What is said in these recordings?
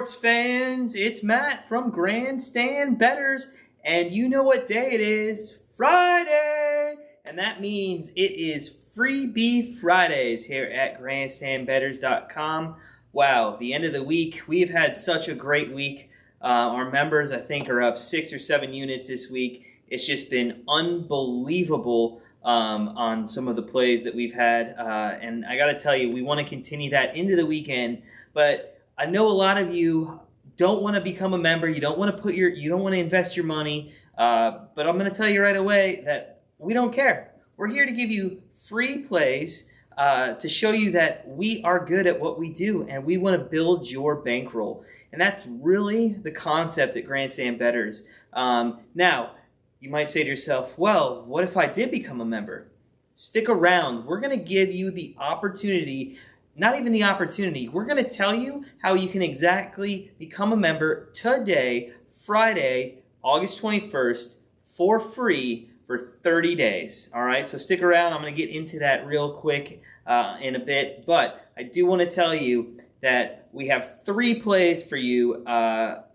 Sports fans, it's Matt from Grandstand Betters, and you know what day it is? Friday! And that means it is Freebie Fridays here at grandstandbetters.com. Wow, the end of the week. We've had such a great week. Our members, I think, are up 6 or 7 units this week. It's just been unbelievable on some of the plays that we've had. And I got to tell you, we want to continue that into the weekend, but I know a lot of you don't want to become a member. You don't want to invest your money. But I'm going to tell you right away that we don't care. We're here to give you free plays to show you that we are good at what we do, and we want to build your bankroll. And that's really the concept at Grandstand Betters. Now, you might say to yourself, well, what if I did become a member? Stick around. We're going to give you the opportunity. Not even the opportunity. We're going to tell you how you can exactly become a member today, Friday, August 21st, for free for 30 days. All right, so stick around. I'm going to get into that real quick in a bit, but I do want to tell you that we have 3 plays for you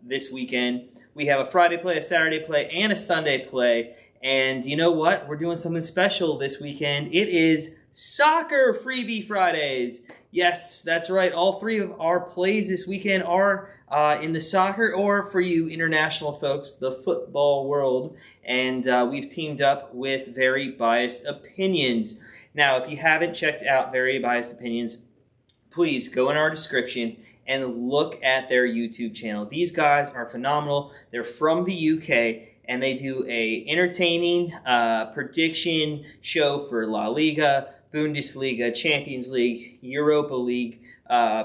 this weekend. We have a Friday play, a Saturday play, and a Sunday play. And you know what? We're doing something special this weekend. It is Soccer Freebie Fridays. Yes, that's right. All 3 of our plays this weekend are in the soccer, or for you international folks, the football world. And we've teamed up with Very Biased Opinions. Now, if you haven't checked out Very Biased Opinions, please go in our description and look at their YouTube channel. These guys are phenomenal. They're from the UK, and they do a entertaining prediction show for La Liga, Bundesliga, Champions League, Europa League,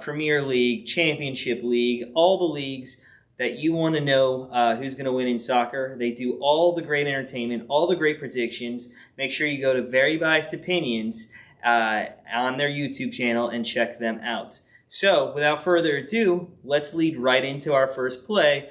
Premier League, Championship League, all the leagues that you want to know who's going to win in soccer. They do all the great entertainment, all the great predictions. Make sure you go to Very Biased Opinions on their YouTube channel and check them out. So, without further ado, let's lead right into our first play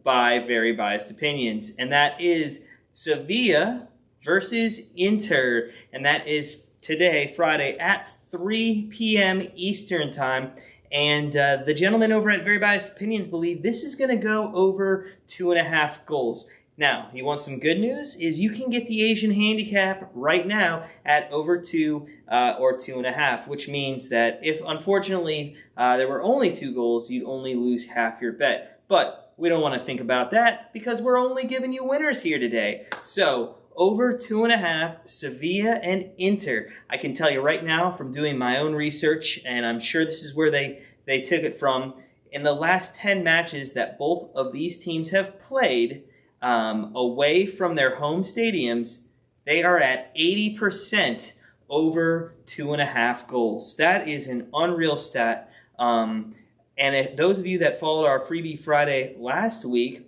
by Very Biased Opinions, and that is Sevilla versus Inter, and that is today, Friday, at 3 p.m. Eastern Time. And the gentlemen over at Very Biased Opinions believe this is going to go over 2.5 goals. Now, you want some good news? Is you can get the Asian handicap right now at over 2 or 2.5, which means that if, unfortunately, there were only 2 goals, you'd only lose half your bet. But we don't want to think about that because we're only giving you winners here today. So, over 2.5, Sevilla and Inter. I can tell you right now from doing my own research, and I'm sure this is where they took it from, in the last 10 matches that both of these teams have played away from their home stadiums, they are at 80% over 2.5 goals. That is an unreal stat. And if those of you that followed our Freebie Friday last week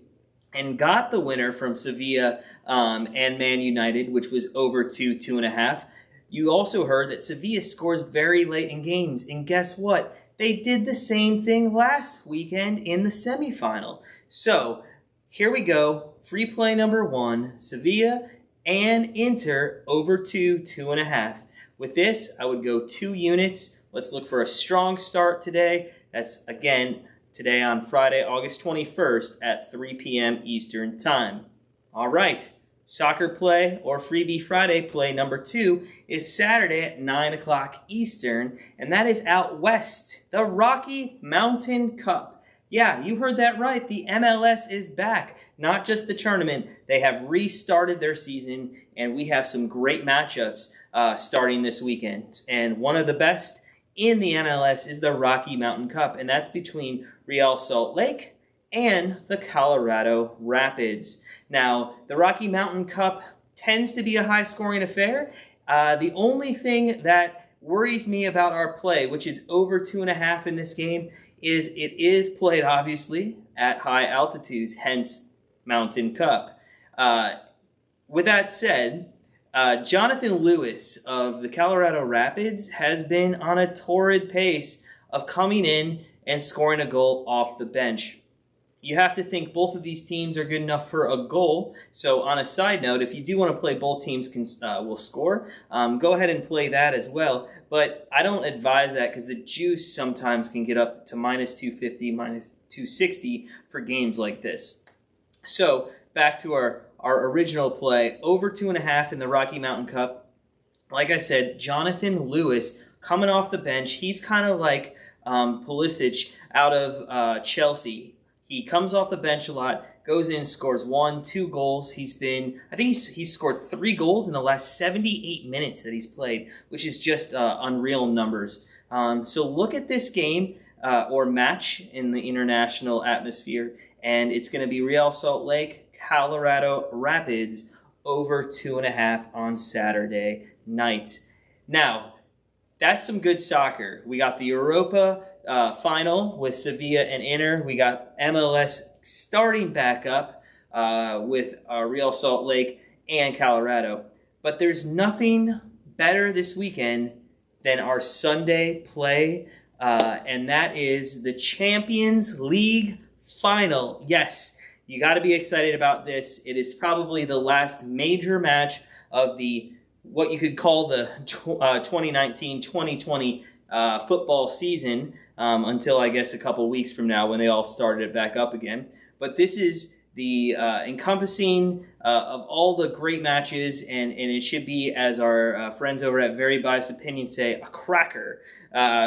and got the winner from Sevilla and Man United, which was over 2.5, you also heard that Sevilla scores very late in games. And guess what? They did the same thing last weekend in the semifinal. So here we go. Free play number 1, Sevilla and Inter over 2.5. With this, I would go 2 units. Let's look for a strong start today. That's, again, today on Friday, August 21st at 3 p.m. Eastern Time. All right, soccer play or Freebie Friday play number 2 is Saturday at 9 o'clock Eastern, and that is out west, the Rocky Mountain Cup. Yeah, you heard that right. The MLS is back. Not just the tournament. They have restarted their season, and we have some great matchups starting this weekend. And one of the best in the MLS is the Rocky Mountain Cup, and that's between Real Salt Lake and the Colorado Rapids. Now, the Rocky Mountain Cup tends to be a high-scoring affair. The only thing that worries me about our play, which is over 2.5 in this game, is it is played, obviously, at high altitudes, hence Mountain Cup. With that said, Jonathan Lewis of the Colorado Rapids has been on a torrid pace of coming in and scoring a goal off the bench. You have to think both of these teams are good enough for a goal. So on a side note, if you do want to play both teams will score, go ahead and play that as well. But I don't advise that because the juice sometimes can get up to minus 250, minus 260 for games like this. So back to our original play, over 2.5 in the Rocky Mountain Cup. Like I said, Jonathan Lewis coming off the bench. He's kind of like Pulisic out of Chelsea. He comes off the bench a lot, goes in, scores 1, 2 goals. I think he's scored 3 goals in the last 78 minutes that he's played, which is just unreal numbers. So look at this game or match in the international atmosphere, and it's going to be Real Salt Lake, Colorado Rapids, over 2.5 on Saturday night. Now, that's some good soccer. We got the Europa final with Sevilla and Inter. We got MLS starting back up with Real Salt Lake and Colorado. But there's nothing better this weekend than our Sunday play, and that is the Champions League final. Yes, you got to be excited about this. It is probably the last major match of what you could call the 2019-2020 football season until I guess a couple weeks from now when they all started it back up again. But this is the encompassing of all the great matches, and it should be, as our friends over at Very Biased Opinion say, a cracker.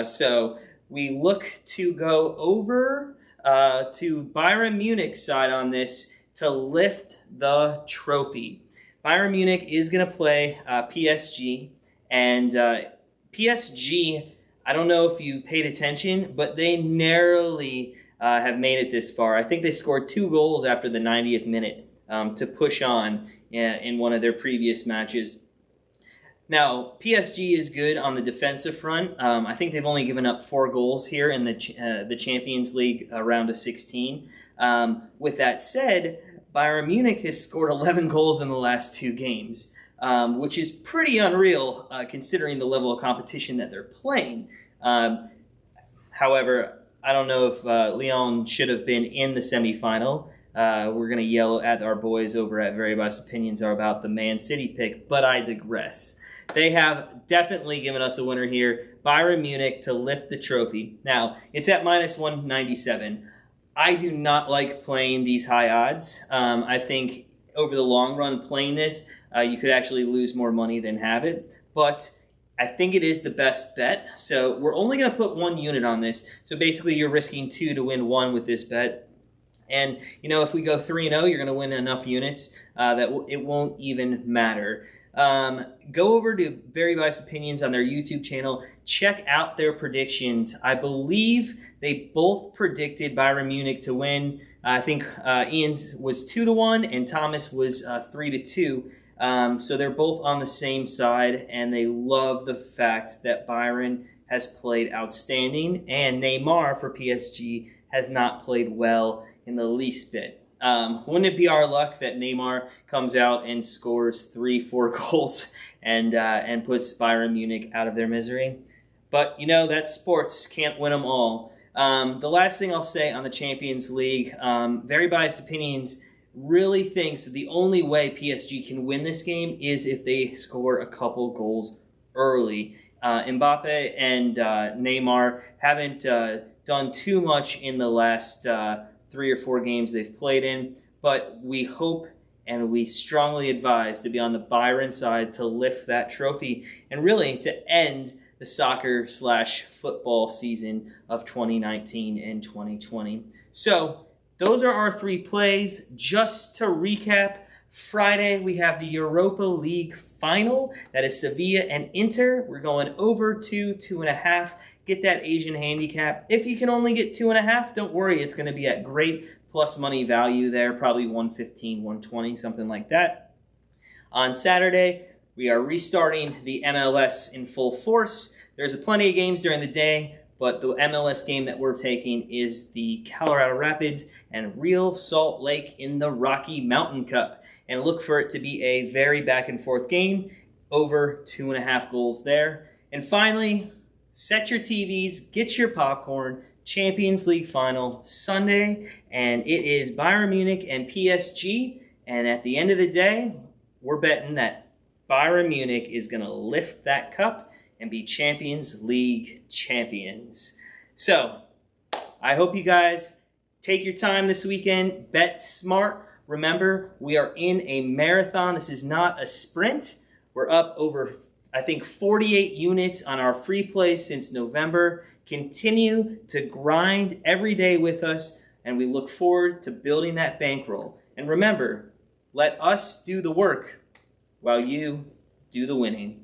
So we look to go over to Bayern Munich's side on this to lift the trophy. Bayern Munich is going to play PSG, and PSG, I don't know if you've paid attention, but they narrowly have made it this far. I think they scored 2 goals after the 90th minute to push on in one of their previous matches. Now, PSG is good on the defensive front. I think they've only given up 4 goals here in the Champions League round of 16. With that said, Bayern Munich has scored 11 goals in the last 2 games, which is pretty unreal considering the level of competition that they're playing. However, I don't know if Lyon should have been in the semifinal. We're going to yell at our boys over at Very Biased Opinions about the Man City pick, but I digress. They have definitely given us a winner here, Bayern Munich, to lift the trophy. Now, it's at minus 197. I do not like playing these high odds. I think over the long run, playing this, you could actually lose more money than have it. But I think it is the best bet. So we're only going to put 1 unit on this. So basically, you're risking 2 to win 1 with this bet. And, if we go 3-0, you're going to win enough units that it won't even matter. Go over to Very Biased Opinions on their YouTube channel. Check out their predictions. I believe they both predicted Bayern Munich to win. I think Ian's was 2-1 and Thomas was 3-2. So they're both on the same side, and they love the fact that Bayern has played outstanding, and Neymar for PSG has not played well in the least bit. Wouldn't it be our luck that Neymar comes out and scores 3-4 goals and puts Bayern Munich out of their misery? But, that's sports. Can't win them all. The last thing I'll say on the Champions League, Very Biased Opinions really thinks that the only way PSG can win this game is if they score a couple goals early. Mbappe and Neymar haven't done too much in the last 3 or 4 games they've played in, but we hope and we strongly advise to be on the Bayern side to lift that trophy and really to end the soccer/football season of 2019 and 2020. So those are our 3 plays. Just to recap, Friday we have the Europa League final. That is Sevilla and Inter. We're going over 2.5. Get that Asian handicap. If you can only get 2.5, don't worry. It's going to be at great plus money value there, probably 115, 120, something like that. On Saturday, we are restarting the MLS in full force. There's plenty of games during the day, but the MLS game that we're taking is the Colorado Rapids and Real Salt Lake in the Rocky Mountain Cup. And look for it to be a very back-and-forth game, over 2.5 goals there. And finally, set your TVs, get your popcorn, Champions League final Sunday, and it is Bayern Munich and PSG. And at the end of the day, we're betting that Bayern Munich is going to lift that cup and be Champions League champions. So, I hope you guys take your time this weekend, bet smart. Remember, we are in a marathon. This is not a sprint. We're up over, I think, 48 units on our free play since November. Continue to grind every day with us, and we look forward to building that bankroll. And remember, let us do the work while you do the winning.